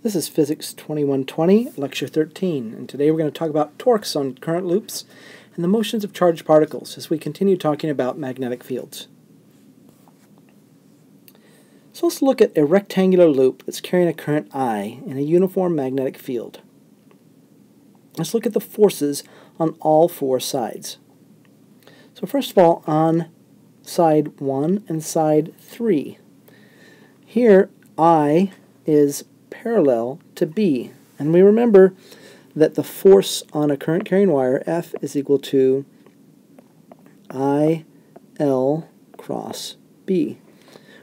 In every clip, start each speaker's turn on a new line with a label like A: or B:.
A: This is Physics 2120, Lecture 13, and today we're going to talk about torques on current loops and the motions of charged particles as we continue talking about magnetic fields. So let's look at a rectangular loop that's carrying a current I in a uniform magnetic field. Let's look at the forces on all four sides. So first of all, on side 1 and side 3. Here, I is parallel to B. And we remember that the force on a current carrying wire, F, is equal to IL cross B,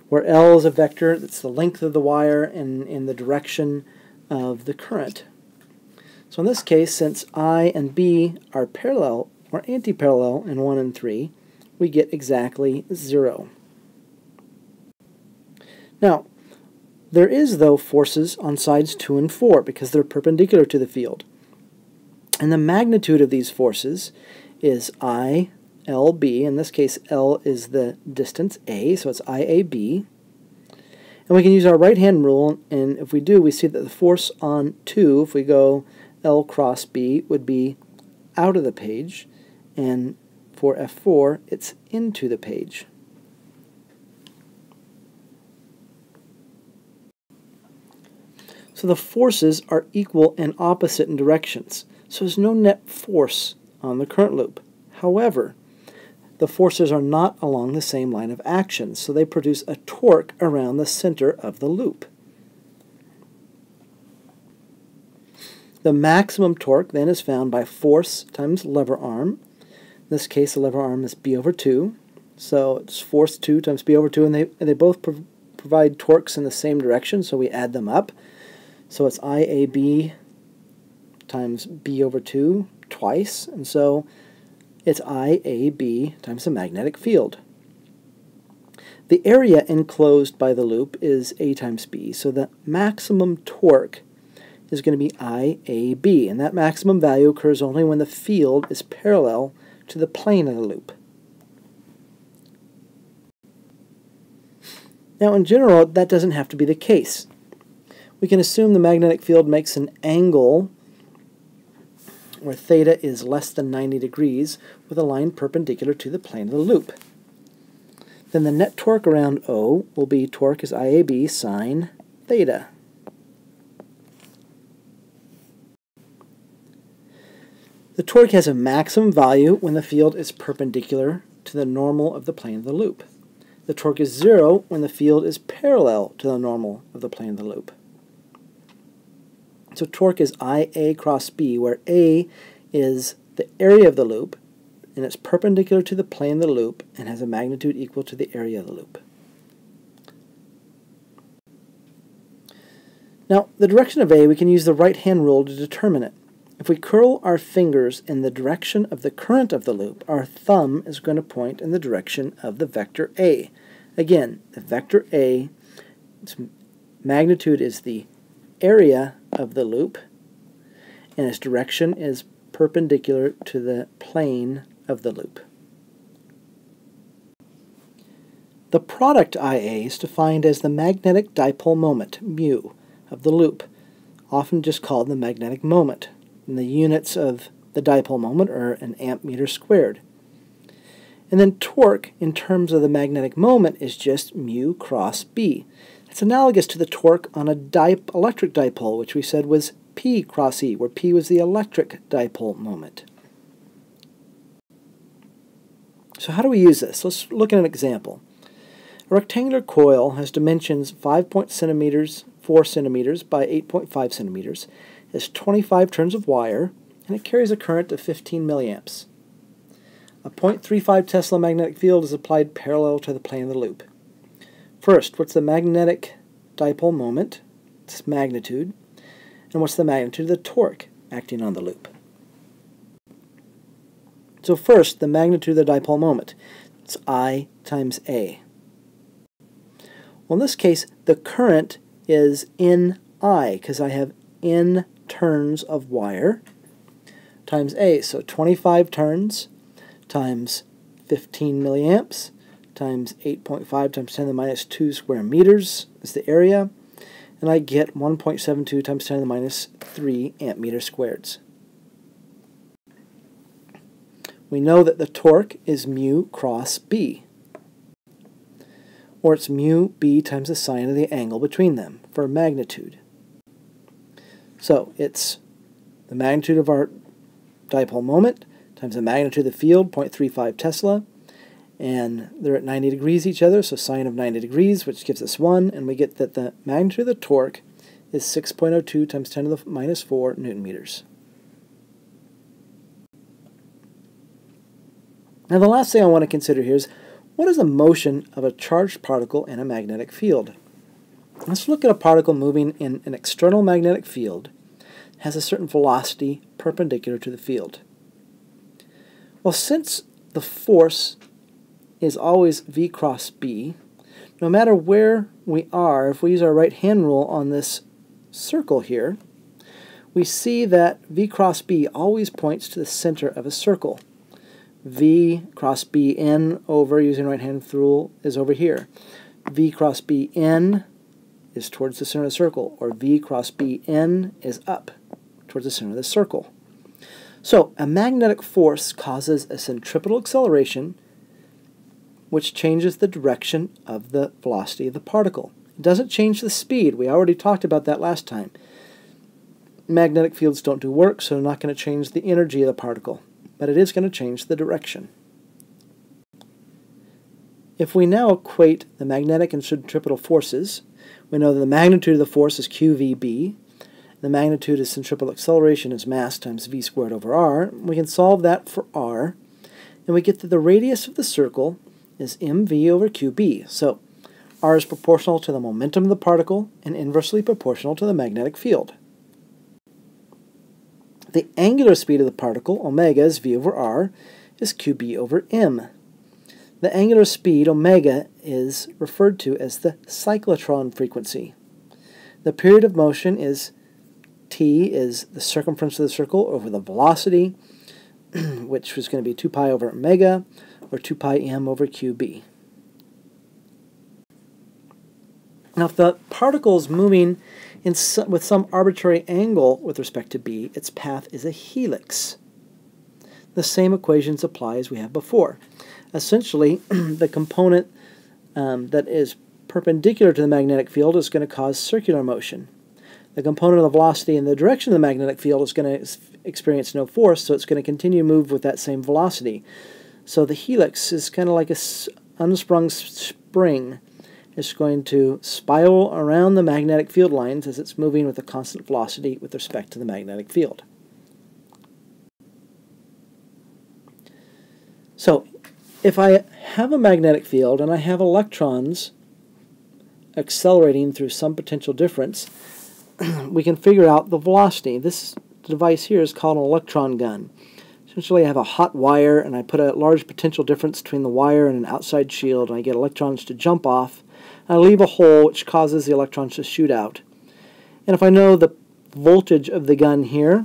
A: where L is a vector that's the length of the wire and in the direction of the current. So in this case, since I and B are parallel or anti-parallel in 1 and 3, we get exactly 0. Now, there is, though, forces on sides 2 and 4 because they're perpendicular to the field. And the magnitude of these forces is ILB. In this case, L is the distance A, so it's IAB. And we can use our right-hand rule, and if we do, we see that the force on 2, if we go L cross B, would be out of the page, and for F4, it's into the page. So the forces are equal and opposite in directions. So there's no net force on the current loop. However, the forces are not along the same line of action, so they produce a torque around the center of the loop. The maximum torque then is found by force times lever arm. In this case, the lever arm is B over 2. So it's force 2 times B over 2, and they both provide torques in the same direction, so we add them up. So it's IAB times B over 2 twice, and so it's IAB times the magnetic field. The area enclosed by the loop is A times B, so the maximum torque is going to be IAB, and that maximum value occurs only when the field is parallel to the plane of the loop. Now, in general, that doesn't have to be the case. We can assume the magnetic field makes an angle where theta is less than 90 degrees with a line perpendicular to the plane of the loop. Then the net torque around O will be torque is IAB sine theta. The torque has a maximum value when the field is perpendicular to the normal of the plane of the loop. The torque is 0 when the field is parallel to the normal of the plane of the loop. So torque is IA cross B, where A is the area of the loop, and it's perpendicular to the plane of the loop and has a magnitude equal to the area of the loop. Now, the direction of A, we can use the right-hand rule to determine it. If we curl our fingers in the direction of the current of the loop, our thumb is going to point in the direction of the vector A. Again, the vector A, its magnitude is the area of the loop, and its direction is perpendicular to the plane of the loop. The product IA is defined as the magnetic dipole moment, mu, of the loop, often just called the magnetic moment. And the units of the dipole moment are an amp meter squared. And then torque, in terms of the magnetic moment, is just mu cross B. It's analogous to the torque on a electric dipole, which we said was P cross E, where P was the electric dipole moment. So how do we use this? Let's look at an example. A rectangular coil has dimensions 4 centimeters by 8.5 centimeters. It has 25 turns of wire, and it carries a current of 15 milliamps. A 0.35 Tesla magnetic field is applied parallel to the plane of the loop. First, what's the magnetic dipole moment, its magnitude, and what's the magnitude of the torque acting on the loop? So first, the magnitude of the dipole moment. It's I times A. Well, in this case, the current is in I, because I have N turns of wire, times A. So 25 turns times 15 milliamps times 8.5 times 10 to the minus 2 square meters is the area. and I get 1.72 times 10 to the minus 3 amp meters squared. We know that the torque is mu cross B, or it's mu B times the sine of the angle between them for magnitude. So it's the magnitude of our dipole moment times the magnitude of the field, 0.35 Tesla, and they're at 90 degrees each other, so sine of 90 degrees, which gives us 1, and we get that the magnitude of the torque is 6.02 times 10 to the minus 4 Newton meters. Now the last thing I want to consider here is, what is the motion of a charged particle in a magnetic field? Let's look at a particle moving in an external magnetic field. It has a certain velocity perpendicular to the field. Well, since the force is always V cross B, no matter where we are, if we use our right-hand rule on this circle here, we see that V cross B always points to the center of a circle. V cross Bn over, using right-hand rule, is over here. V cross Bn is towards the center of the circle, or V cross Bn is up towards the center of the circle. So a magnetic force causes a centripetal acceleration which changes the direction of the velocity of the particle. It doesn't change the speed. We already talked about that last time. Magnetic fields don't do work, so they're not going to change the energy of the particle, but it is going to change the direction. If we now equate the magnetic and centripetal forces, we know that the magnitude of the force is QVB. The magnitude of centripetal acceleration is mass times v squared over r. We can solve that for r, and we get that the radius of the circle is mv over qb. So r is proportional to the momentum of the particle and inversely proportional to the magnetic field. The angular speed of the particle, omega, is v over r, is qb over m. The angular speed, omega, is referred to as the cyclotron frequency. The period of motion is t is the circumference of the circle over the velocity, which was going to be 2 pi over omega, or 2 pi m over qb. Now, if the particle is moving with some arbitrary angle with respect to b, its path is a helix. The same equations apply as we have before. Essentially, the component that is perpendicular to the magnetic field is going to cause circular motion. The component of the velocity in the direction of the magnetic field is going to experience no force, so it's going to continue to move with that same velocity. So the helix is kind of like an unsprung spring. It's going to spiral around the magnetic field lines as it's moving with a constant velocity with respect to the magnetic field. So if I have a magnetic field and I have electrons accelerating through some potential difference, we can figure out the velocity. This device here is called an electron gun. Essentially, I have a hot wire, and I put a large potential difference between the wire and an outside shield, and I get electrons to jump off. I leave a hole which causes the electrons to shoot out. And if I know the voltage of the gun here,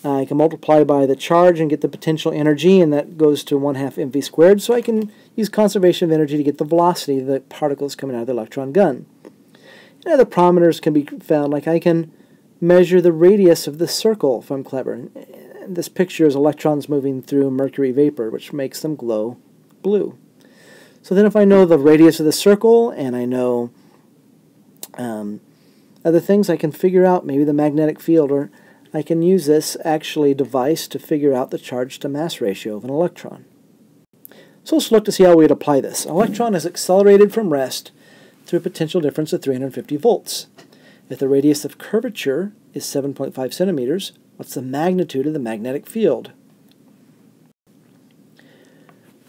A: I can multiply by the charge and get the potential energy, and that goes to 1/2 mv squared, so I can use conservation of energy to get the velocity of the particles coming out of the electron gun. And other parameters can be found, like I can measure the radius of the circle if I'm clever. And this picture is electrons moving through mercury vapor, which makes them glow blue. So then if I know the radius of the circle and I know other things, I can figure out maybe the magnetic field, or I can use this actually device to figure out the charge to mass ratio of an electron. So let's look to see how we'd apply this. An electron is accelerated from rest through a potential difference of 350 volts. If the radius of curvature is 7.5 centimeters, what's the magnitude of the magnetic field?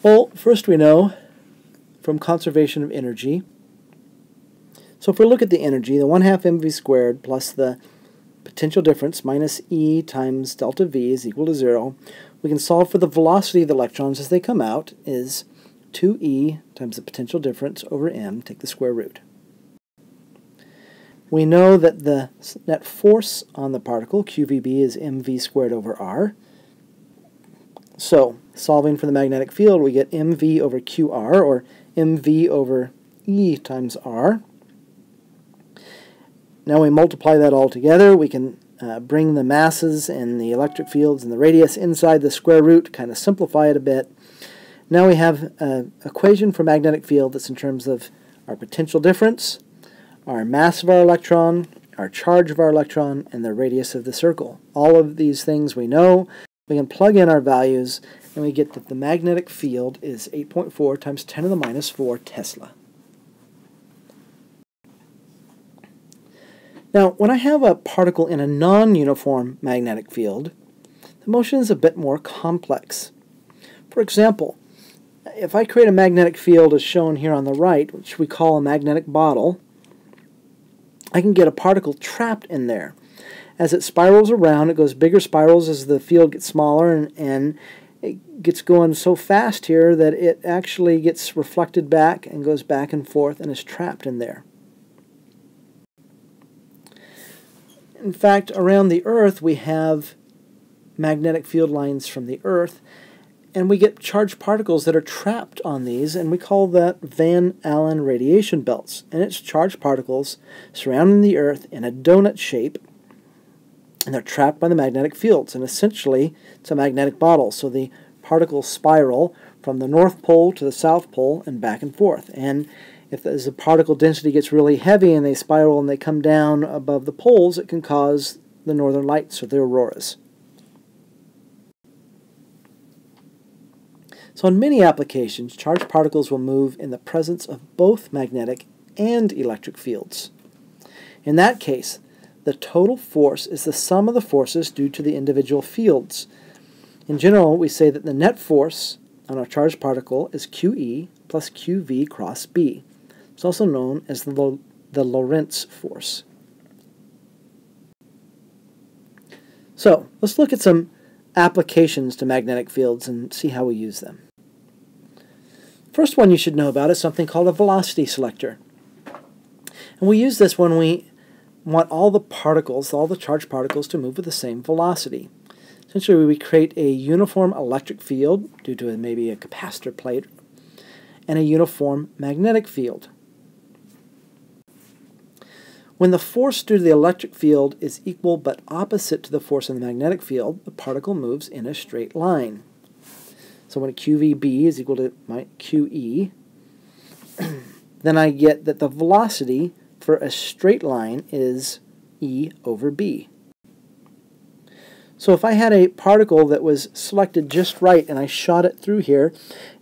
A: Well, first we know from conservation of energy. So if we look at the energy, the 1/2 mv squared plus the potential difference minus E times delta V is equal to 0. We can solve for the velocity of the electrons as they come out is 2E times the potential difference over m, take the square root. We know that the net force on the particle, QVB, is mv squared over r. So, solving for the magnetic field, we get mv over qr, or mv over E times r. Now we multiply that all together. We can bring the masses and the electric fields and the radius inside the square root, kind of simplify it a bit. Now we have an equation for magnetic field that's in terms of our potential difference, our mass of our electron, our charge of our electron, and the radius of the circle. All of these things we know. We can plug in our values, and we get that the magnetic field is 8.4 times 10 to the minus 4 Tesla. Now, when I have a particle in a non-uniform magnetic field, the motion is a bit more complex. For example, if I create a magnetic field as shown here on the right, which we call a magnetic bottle, I can get a particle trapped in there. As it spirals around, it goes bigger spirals as the field gets smaller, and it gets going so fast here that it actually gets reflected back and goes back and forth and is trapped in there. In fact, around the Earth we have magnetic field lines from the Earth, and we get charged particles that are trapped on these, and we call that Van Allen radiation belts. And it's charged particles surrounding the Earth in a donut shape, and they're trapped by the magnetic fields. And essentially, it's a magnetic bottle, so the particles spiral from the North Pole to the South Pole and back and forth. And if as the particle density gets really heavy and they spiral and they come down above the poles, it can cause the northern lights or the auroras. So in many applications, charged particles will move in the presence of both magnetic and electric fields. In that case, the total force is the sum of the forces due to the individual fields. In general, we say that the net force on a charged particle is QE plus QV cross B. It's also known as the Lorentz force. So, let's look at some applications to magnetic fields and see how we use them. First one you should know about is something called a velocity selector. And we use this when we want all the particles, all the charged particles, to move with the same velocity. Essentially, we create a uniform electric field due to maybe a capacitor plate and a uniform magnetic field. When the force due to the electric field is equal but opposite to the force in the magnetic field, the particle moves in a straight line. So when QVB is equal to my QE, then I get that the velocity for a straight line is E over B. So if I had a particle that was selected just right and I shot it through here,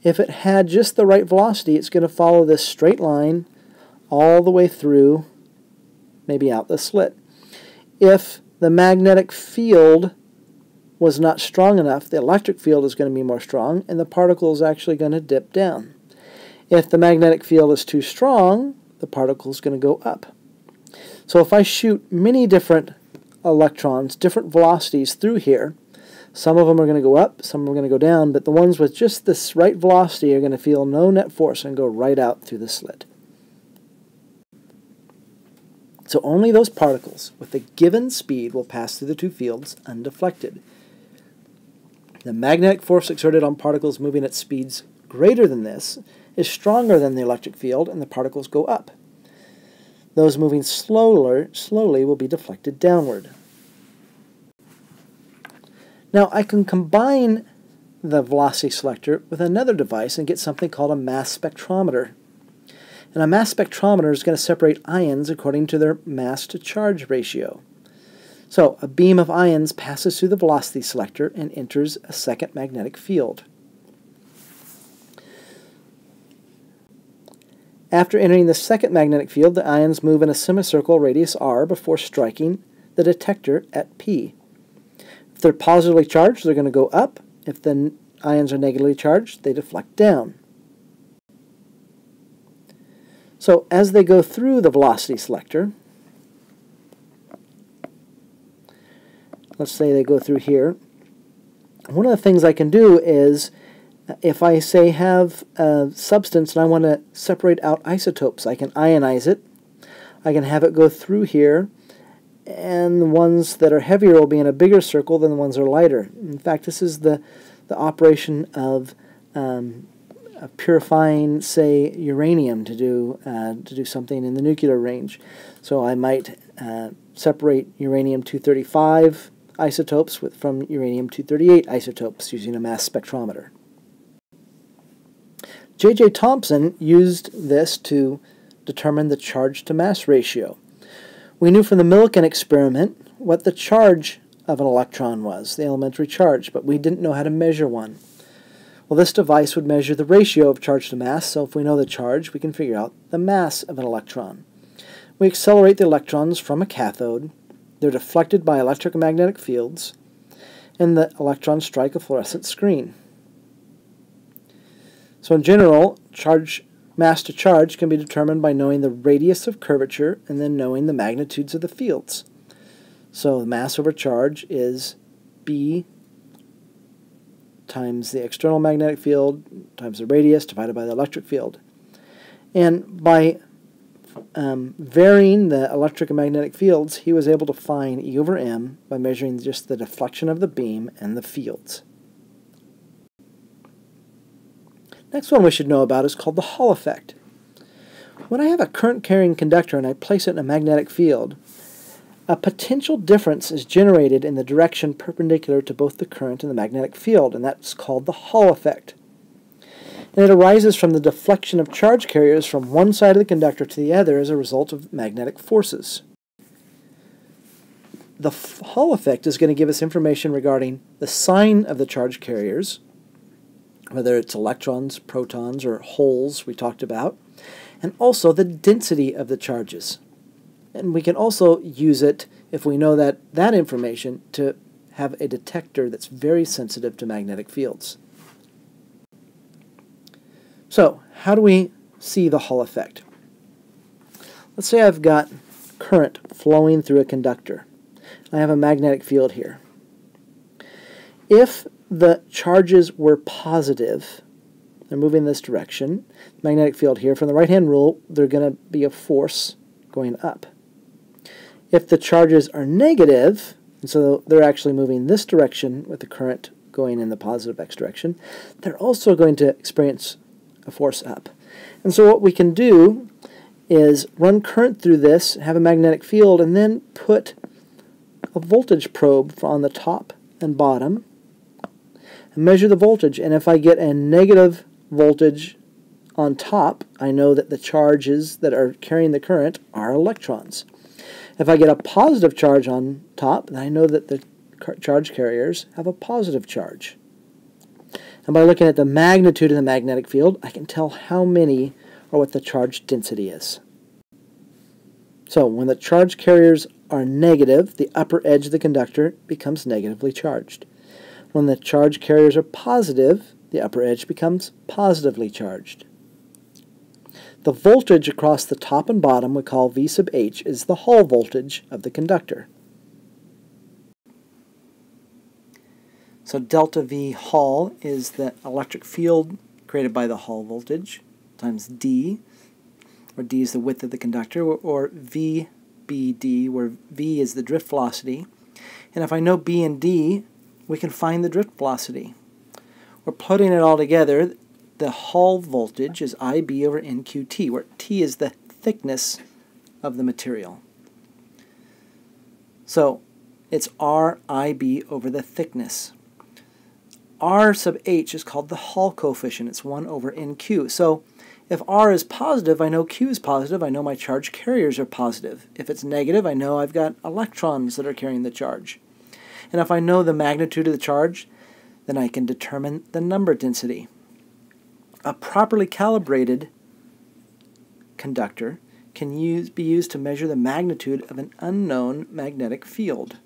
A: if it had just the right velocity, it's going to follow this straight line all the way through, maybe out the slit. If the magnetic field was not strong enough, the electric field is going to be more strong, and the particle is actually going to dip down. If the magnetic field is too strong, the particle is going to go up. So if I shoot many different electrons, different velocities through here, some of them are going to go up, some are going to go down, but the ones with just this right velocity are going to feel no net force and go right out through the slit. So only those particles with the given speed will pass through the two fields undeflected. The magnetic force exerted on particles moving at speeds greater than this is stronger than the electric field, and the particles go up. Those moving slowly will be deflected downward. Now I can combine the velocity selector with another device and get something called a mass spectrometer. And a mass spectrometer is going to separate ions according to their mass-to-charge ratio. So a beam of ions passes through the velocity selector and enters a second magnetic field. After entering the second magnetic field, the ions move in a semicircle radius r before striking the detector at P. If they're positively charged, they're going to go up. If the ions are negatively charged, they deflect down. So as they go through the velocity selector, let's say they go through here, one of the things I can do is, if I say have a substance and I want to separate out isotopes, I can ionize it, I can have it go through here, and the ones that are heavier will be in a bigger circle than the ones that are lighter. In fact, this is the operation of purifying, say, uranium to do something in the nuclear range. So I might separate uranium-235 isotopes from uranium-238 isotopes using a mass spectrometer. J.J. Thomson used this to determine the charge-to-mass ratio. We knew from the Millikan experiment what the charge of an electron was, the elementary charge, but we didn't know how to measure one. Well, this device would measure the ratio of charge to mass, so if we know the charge, we can figure out the mass of an electron. We accelerate the electrons from a cathode, they're deflected by electric and magnetic fields, and the electrons strike a fluorescent screen. So in general, mass to charge can be determined by knowing the radius of curvature and then knowing the magnitudes of the fields. So the mass over charge is B times the external magnetic field times the radius divided by the electric field. And by varying the electric and magnetic fields, he was able to find E over m by measuring just the deflection of the beam and the fields. Next one we should know about is called the Hall effect. When I have a current-carrying conductor and I place it in a magnetic field, a potential difference is generated in the direction perpendicular to both the current and the magnetic field, and that's called the Hall effect. And it arises from the deflection of charge carriers from one side of the conductor to the other as a result of magnetic forces. The Hall effect is going to give us information regarding the sign of the charge carriers, whether it's electrons, protons, or holes we talked about, and also the density of the charges. And we can also use it, if we know that information, to have a detector that's very sensitive to magnetic fields. So, how do we see the Hall effect? Let's say I've got current flowing through a conductor. I have a magnetic field here. If the charges were positive, they're moving in this direction, magnetic field here, from the right-hand rule, they're going to be a force going up. If the charges are negative, and so they're actually moving this direction with the current going in the positive x direction, they're also going to experience a force up. And so what we can do is run current through this, have a magnetic field, and then put a voltage probe on the top and bottom, and measure the voltage. And if I get a negative voltage on top, I know that the charges that are carrying the current are electrons. If I get a positive charge on top, then I know that the charge carriers have a positive charge. And by looking at the magnitude of the magnetic field, I can tell how many or what the charge density is. So when the charge carriers are negative, the upper edge of the conductor becomes negatively charged. When the charge carriers are positive, the upper edge becomes positively charged. The voltage across the top and bottom we call V sub h is the Hall voltage of the conductor. So delta V Hall is the electric field created by the Hall voltage times D, where D is the width of the conductor, or VBD, where V is the drift velocity. And if I know B and D, we can find the drift velocity. We're putting it all together. The Hall voltage is IB over NQT, where T is the thickness of the material. So it's RIB over the thickness. R sub h is called the Hall coefficient. It's 1 over NQ. So if R is positive, I know Q is positive. I know my charge carriers are positive. If it's negative, I know I've got electrons that are carrying the charge. And if I know the magnitude of the charge, then I can determine the number density. A properly calibrated conductor can be used to measure the magnitude of an unknown magnetic field.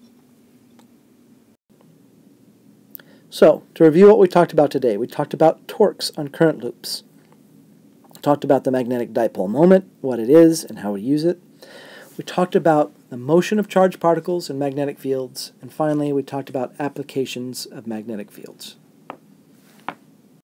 A: So, to review what we talked about today, we talked about torques on current loops. We talked about the magnetic dipole moment, what it is, and how we use it. We talked about the motion of charged particles in magnetic fields. And finally, we talked about applications of magnetic fields.